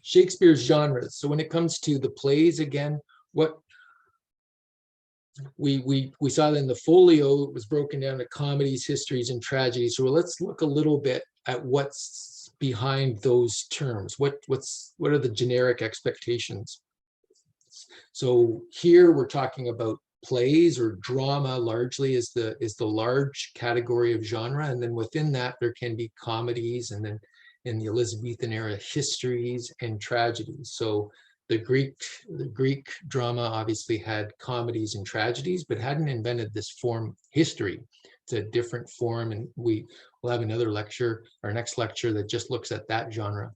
Shakespeare's genres. So when it comes to the plays, again, what we saw that in the folio, it was broken down to comedies, histories, and tragedies. So let's look a little bit at what's behind those terms. What are the generic expectations? So here we're talking about plays, or drama largely is the large category of genre, and then within that there can be comedies, and then in the Elizabethan era, histories and tragedies. So the Greek drama obviously had comedies and tragedies, but hadn't invented this form, history. It's a different form, and we'll have another lecture, our next lecture, that just looks at that genre.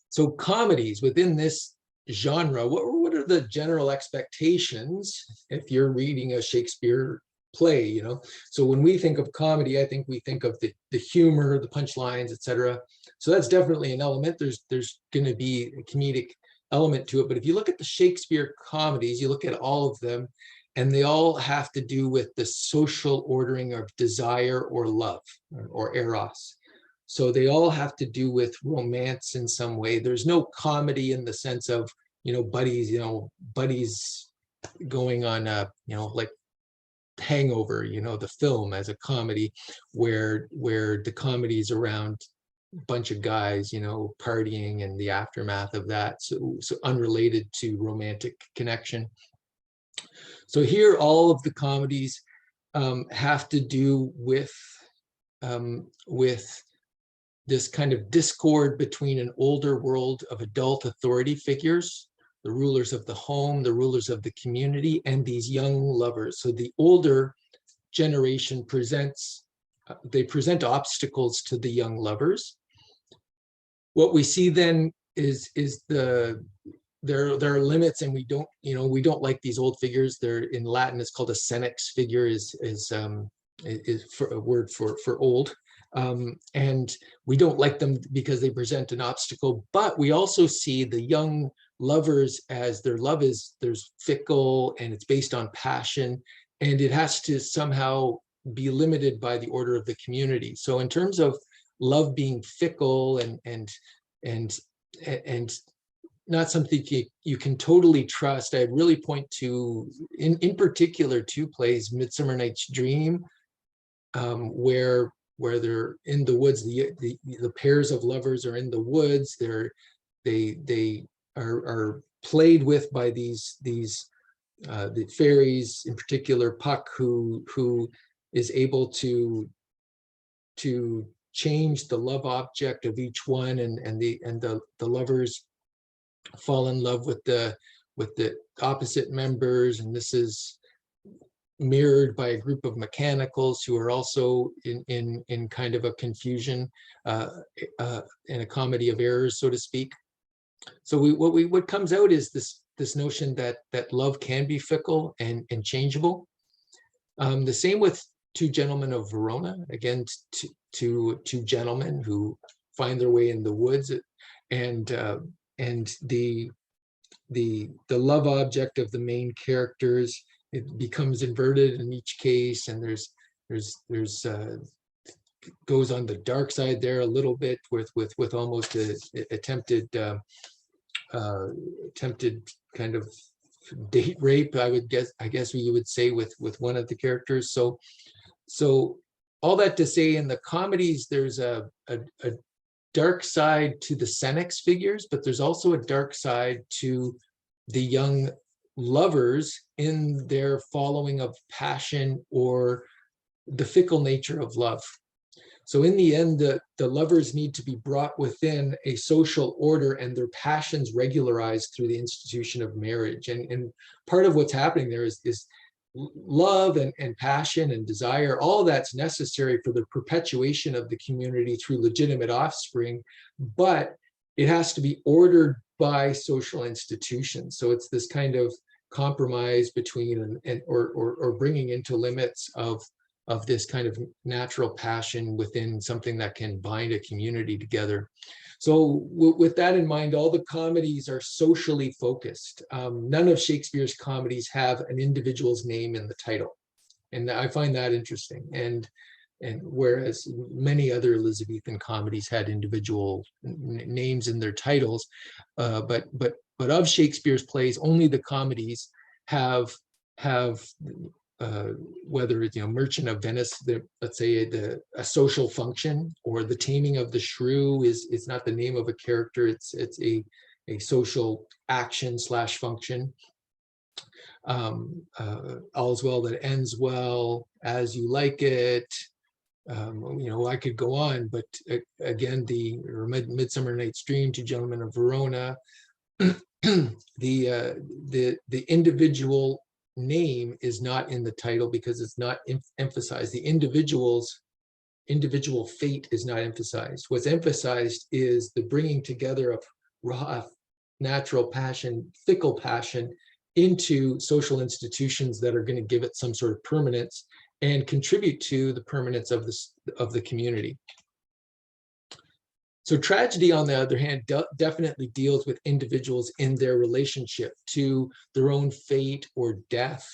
So comedies within this genre, what are the general expectations if you're reading a Shakespeare play, you know? So when we think of comedy, I think we think of the humor, the punchlines, etc. So that's definitely an element. There's going to be a comedic element to it. But if you look at the Shakespeare comedies, you look at all of them, and they all have to do with the social ordering of desire or love, or eros. So they all have to do with romance in some way. There's no comedy in the sense of, buddies going on a, like Hangover, the film, as a comedy, where the comedy is around a bunch of guys, partying and the aftermath of that. So unrelated to romantic connection. So here, all of the comedies have to do with this kind of discord between an older world of adult authority figures, the rulers of the home, the rulers of the community, and these young lovers. So the older generation present obstacles to the young lovers. What we see then is there are limits, and we don't like these old figures. They're, in Latin, it's called a senex figure, is for a word for old. And we don't like them because they present an obstacle, but we also see the young lovers as their love there's fickle, and it's based on passion, and it has to somehow be limited by the order of the community. So in terms of love being fickle and not something you can totally trust, I really point to, in particular, two plays, Midsummer Night's Dream, where they're in the woods, the pairs of lovers are in the woods. They are played with by the fairies, in particular Puck, who is able to change the love object of each one, and the lovers fall in love with the opposite members, and this is mirrored by a group of mechanicals who are also in kind of a confusion, in a comedy of errors, so to speak. So what comes out is this notion that love can be fickle and changeable. The same with Two Gentlemen of Verona. Again, two gentlemen who find their way in the woods, and the love object of the main characters, it becomes inverted in each case, and there's goes on the dark side there a little bit with almost a attempted kind of date rape, I guess you would say, with one of the characters. So all that to say, in the comedies, there's a dark side to the senex figures, but there's also a dark side to the young lovers in their following of passion, or the fickle nature of love. So in the end, the lovers need to be brought within a social order, and their passions regularized through the institution of marriage. And part of what's happening there is love and passion and desire. All that's necessary for the perpetuation of the community through legitimate offspring, but it has to be ordered by social institutions. So it's this kind of compromise between or bringing into limits of this kind of natural passion within something that can bind a community together. So with that in mind, all the comedies are socially focused. None of Shakespeare's comedies have an individual's name in the title, and I find that interesting. And and whereas many other Elizabethan comedies had individual names in their titles, but of Shakespeare's plays, only the comedies have whether it's, Merchant of Venice, let's say a social function, or The Taming of the Shrew is not the name of a character, it's a social action / function. All's Well That Ends Well, As You Like It. I could go on, but again, the Midsummer Night's Dream, Two Gentlemen of Verona, the individual name is not in the title because it's not emphasized. The individual fate is not emphasized. What's emphasized is the bringing together of raw, natural passion, fickle passion into social institutions that are going to give it some sort of permanence and contribute to the permanence of the community. So tragedy, on the other hand, definitely deals with individuals in their relationship to their own fate or death.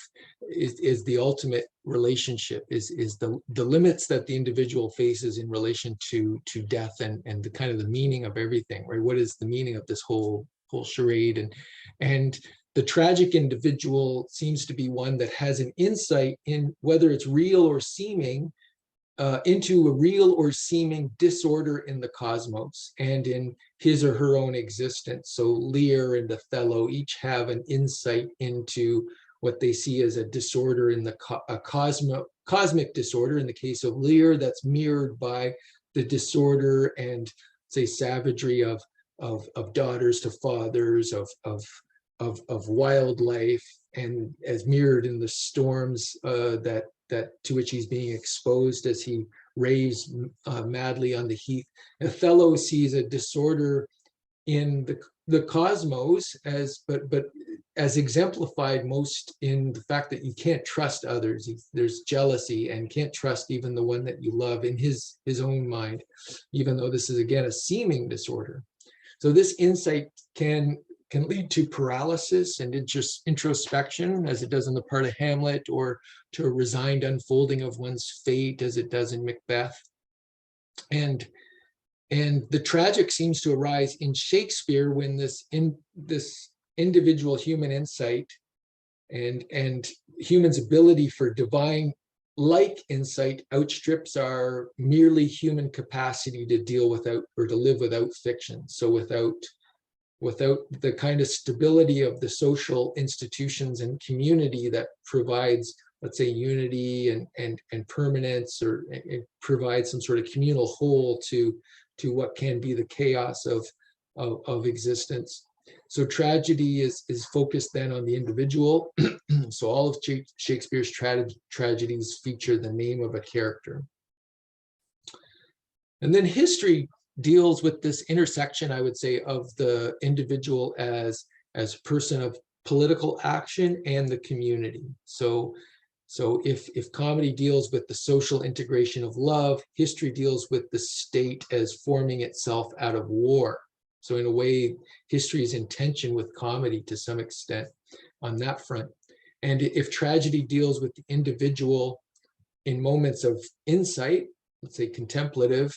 Is the ultimate relationship, is the limits that the individual faces in relation to death, and the kind of the meaning of everything, right? What is the meaning of this whole charade? And the tragic individual seems to be one that has an insight in whether it's real or seeming, into a real or seeming disorder in the cosmos and in his or her own existence. So Lear and Othello each have an insight into what they see as a disorder in the cosmic disorder. In the case of Lear, that's mirrored by the disorder and, say, savagery of daughters to fathers, of wildlife, and as mirrored in the storms that to which he's being exposed as he raves madly on the heath. Othello sees a disorder in the cosmos but as exemplified most in the fact that you can't trust others. There's jealousy, and can't trust even the one that you love in his own mind, even though this is, again, a seeming disorder. So this insight can lead to paralysis and introspection, as it does in the part of Hamlet, or to a resigned unfolding of one's fate, as it does in Macbeth. And the tragic seems to arise in Shakespeare when this individual human insight and humans' ability for divine-like insight outstrips our merely human capacity to deal without, or to live without, fiction. So without the kind of stability of the social institutions and community that provides, let's say, unity and permanence, or it provides some sort of communal whole to what can be the chaos of existence. So tragedy is focused then on the individual. So all of Shakespeare's tragedies feature the name of a character. And then history deals with this intersection, I would say, of the individual as person of political action and the community. So if comedy deals with the social integration of love, history deals with the state as forming itself out of war. So in a way, history is in tension with comedy to some extent on that front. And if tragedy deals with the individual in moments of insight, let's say contemplative,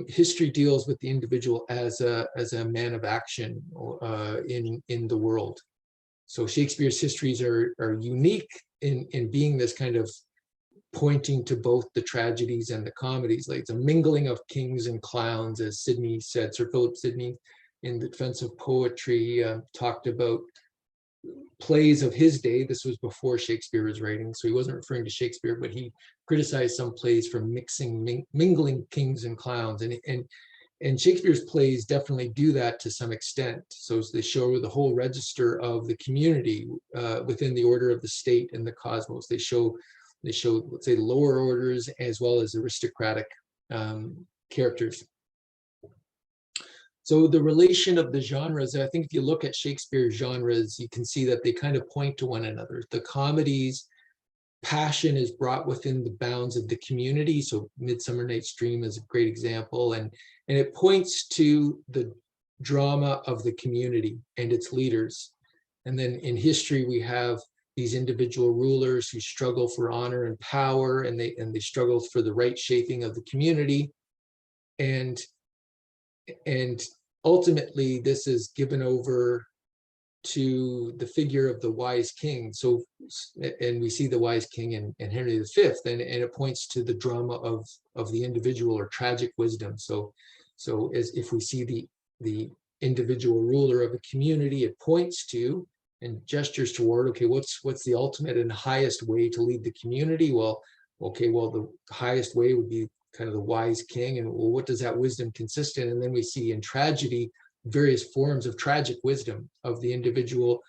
history deals with the individual as a man of action in the world. So Shakespeare's histories are unique in being this kind of pointing to both the tragedies and the comedies. Like, it's a mingling of kings and clowns, as Sidney said. Sir Philip Sidney, in the Defense of Poetry, talked about plays of his day. This was before Shakespeare was writing, so he wasn't referring to Shakespeare, but he criticized some plays for mingling kings and clowns, and Shakespeare's plays definitely do that to some extent. So they show the whole register of the community within the order of the state and the cosmos. They show, let's say, lower orders as well as aristocratic characters. So the relation of the genres, I think if you look at Shakespeare's genres, you can see that they kind of point to one another. The comedies, passion is brought within the bounds of the community. So Midsummer Night's Dream is a great example. And it points to the drama of the community and its leaders. And then in history, we have these individual rulers who struggle for honor and power, and they struggle for the right shaping of the community. And ultimately, this is given over to the figure of the wise king. So, and we see the wise king in Henry V, and it points to the drama of the individual, or tragic wisdom. So as if we see the individual ruler of a community, it points to and gestures toward, okay, what's the ultimate and highest way to lead the community? Well, okay, well, the highest way would be kind of the wise king, and well, what does that wisdom consist in? And then we see in tragedy various forms of tragic wisdom of the individual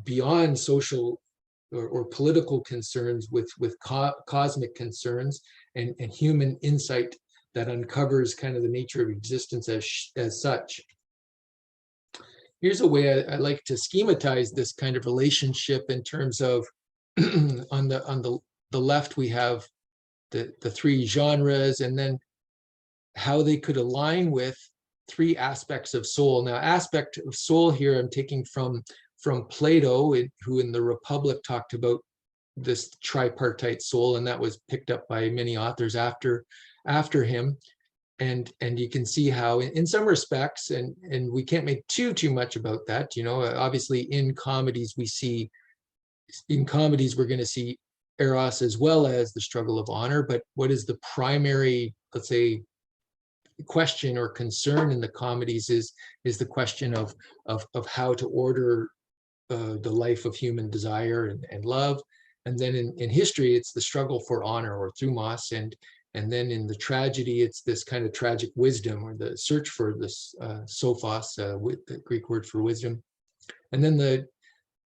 beyond social or political concerns, with cosmic concerns and human insight that uncovers kind of the nature of existence as such. Here's a way I like to schematize this kind of relationship in terms of on the left we have the three genres, and then how they could align with three aspects of soul. Now, aspect of soul here I'm taking from Plato, who in the Republic talked about this tripartite soul, and that was picked up by many authors after him. And you can see how in some respects, and we can't make too much about that, you know, obviously in comedies we're going to see eros as well as the struggle of honor, but what is the primary, let's say, question or concern in the comedies is the question of how to order the life of human desire and love. And then in history, it's the struggle for honor, or thumos, and then in the tragedy, it's this kind of tragic wisdom, or the search for this sophos, the Greek word for wisdom. And then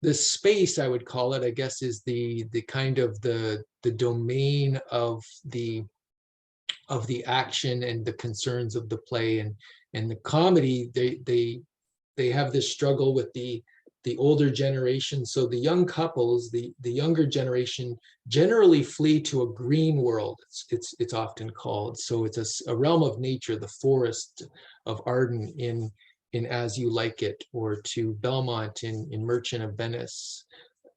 the space, I would call it, I guess, is the kind of the domain of the action and the concerns of the play. And the comedy, they have this struggle with the older generation. So the young couples, the younger generation, generally flee to a green world, it's often called. So it's a realm of nature, the forest of Arden in As You Like It, or to Belmont in Merchant of Venice,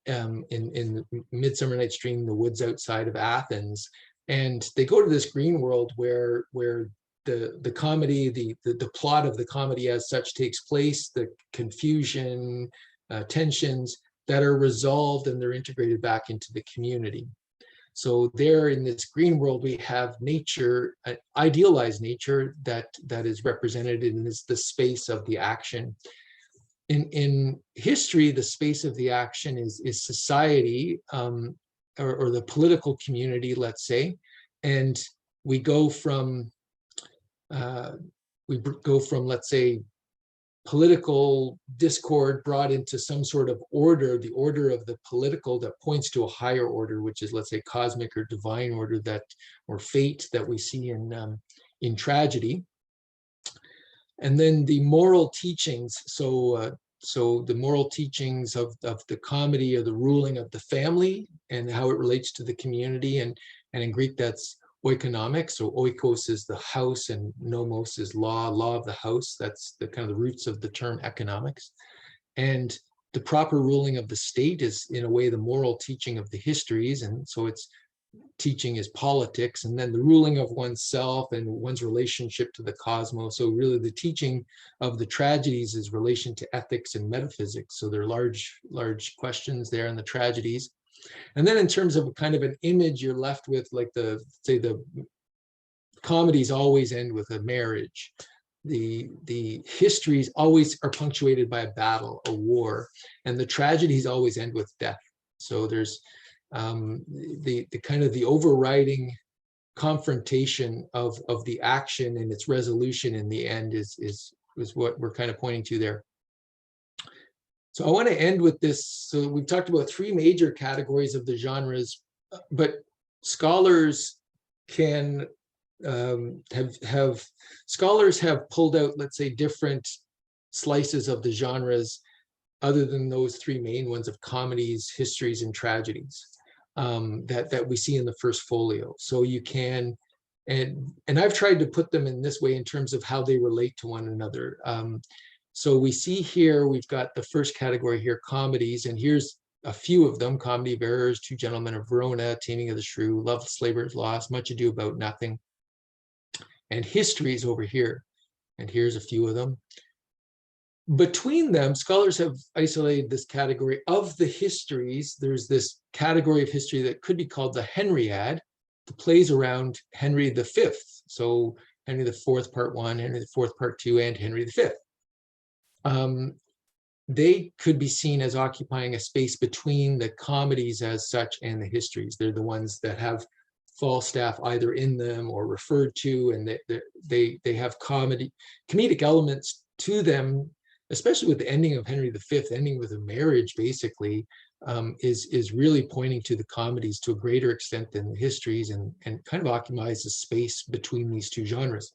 in Midsummer Night's Dream, the woods outside of Athens. And they go to this green world where the comedy, the plot of the comedy as such takes place, the confusion, tensions that are resolved, and they're integrated back into the community. So there in this green world, we have nature, idealized nature that is represented in the space of the action. In history, the space of the action is society, or the political community, let's say, and we go from let's say political discord brought into some sort of order, the order of the political that points to a higher order, which is, let's say, cosmic or divine order, or fate, that we see in tragedy. And then the moral teachings. So the moral teachings of the comedy, or the ruling of the family and how it relates to the community. And in Greek, that's oikonomics. So oikos is the house, and nomos is law of the house. That's the kind of the roots of the term economics. And the proper ruling of the state is, in a way, the moral teaching of the histories. And so it's teaching is politics, and then the ruling of oneself and one's relationship to the cosmos. So really the teaching of the tragedies is relation to ethics and metaphysics. So there are large questions there in the tragedies. And then in terms of kind of an image, you're left with, like, the comedies always end with a marriage. The histories always are punctuated by a battle, a war, and the tragedies always end with death. So there's the kind of the overriding confrontation of the action and its resolution in the end is what we're kind of pointing to there. So I want to end with this. So we've talked about three major categories of the genres, but scholars can scholars have pulled out, let's say, different slices of the genres other than those three main ones of comedies, histories, and tragedies that we see in the first folio. So you can, and I've tried to put them in this way in terms of how they relate to one another. So we see here, we've got the first category here, comedies, and here's a few of them: Comedy of Errors, Two Gentlemen of Verona, Taming of the Shrew, Loveless Labour's Lost, Much Ado About Nothing, and Histories over here. And here's a few of them. Between them, scholars have isolated this category of the histories. There's this category of history that could be called the Henriad, the plays around Henry V. So Henry IV, Part 1, Henry IV, Part 2, and Henry V. They could be seen as occupying a space between the comedies as such and the histories. They're the ones that have Falstaff either in them or referred to, and they have comedic elements to them, especially with the ending of Henry V, ending with a marriage, basically, is really pointing to the comedies to a greater extent than the histories, and kind of occupies the space between these two genres.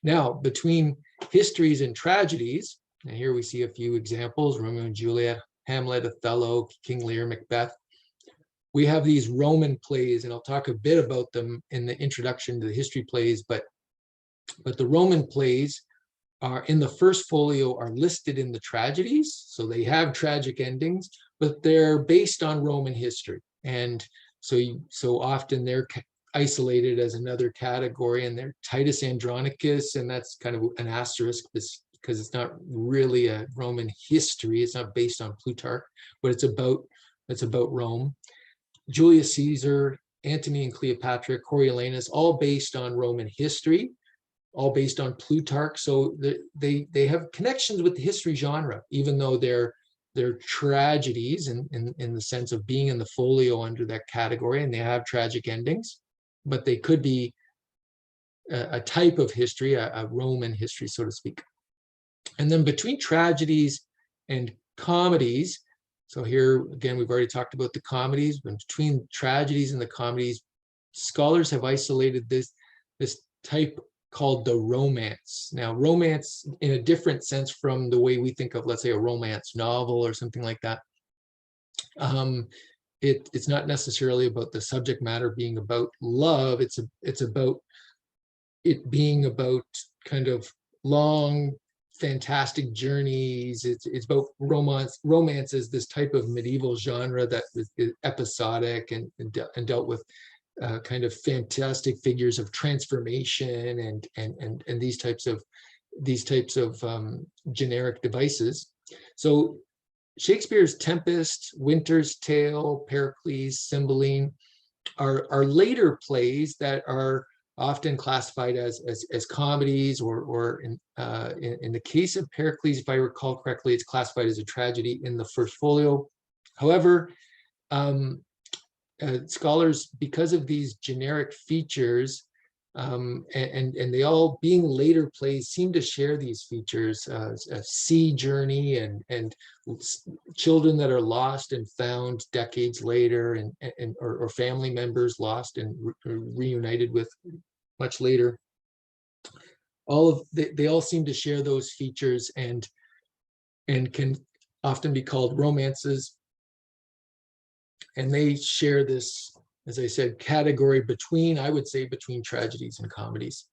Now, between histories and tragedies, and here we see a few examples: Romeo and Juliet, Hamlet, Othello, King Lear, Macbeth. We have these Roman plays, and I'll talk a bit about them in the introduction to the history plays, but the Roman plays are in the first folio are listed in the tragedies, so they have tragic endings, but they're based on Roman history, and so often they're isolated as another category, and they're Titus Andronicus, and that's kind of an asterisk because it's not really a Roman history. It's not based on Plutarch, but it's about Rome. Julius Caesar, Antony and Cleopatra, Coriolanus, all based on Roman history, all based on Plutarch. So they have connections with the history genre, even though they're tragedies in the sense of being in the folio under that category, and they have tragic endings, but they could be a type of history, a Roman history, so to speak. And then between tragedies and comedies, so here again, we've already talked about the comedies, but between tragedies and the comedies, scholars have isolated this type called the romance. Now, romance in a different sense from the way we think of, let's say, a romance novel or something like that. It's not necessarily about the subject matter being about love. It's about it being about kind of long, fantastic journeys. It's about romance. Romance is this type of medieval genre that is episodic and dealt with kind of fantastic figures of transformation and these types of generic devices. So Shakespeare's Tempest, Winter's Tale, Pericles, Cymbeline are later plays that are often classified as comedies, or in the case of Pericles, if I recall correctly, it's classified as a tragedy in the first folio. However, scholars, because of these generic features, and they all being later plays, seem to share these features: a sea journey and children that are lost and found decades later, or family members lost and reunited with much later. They all seem to share those features and can often be called romances. And they share this, as I said, category between, I would say, between tragedies and comedies.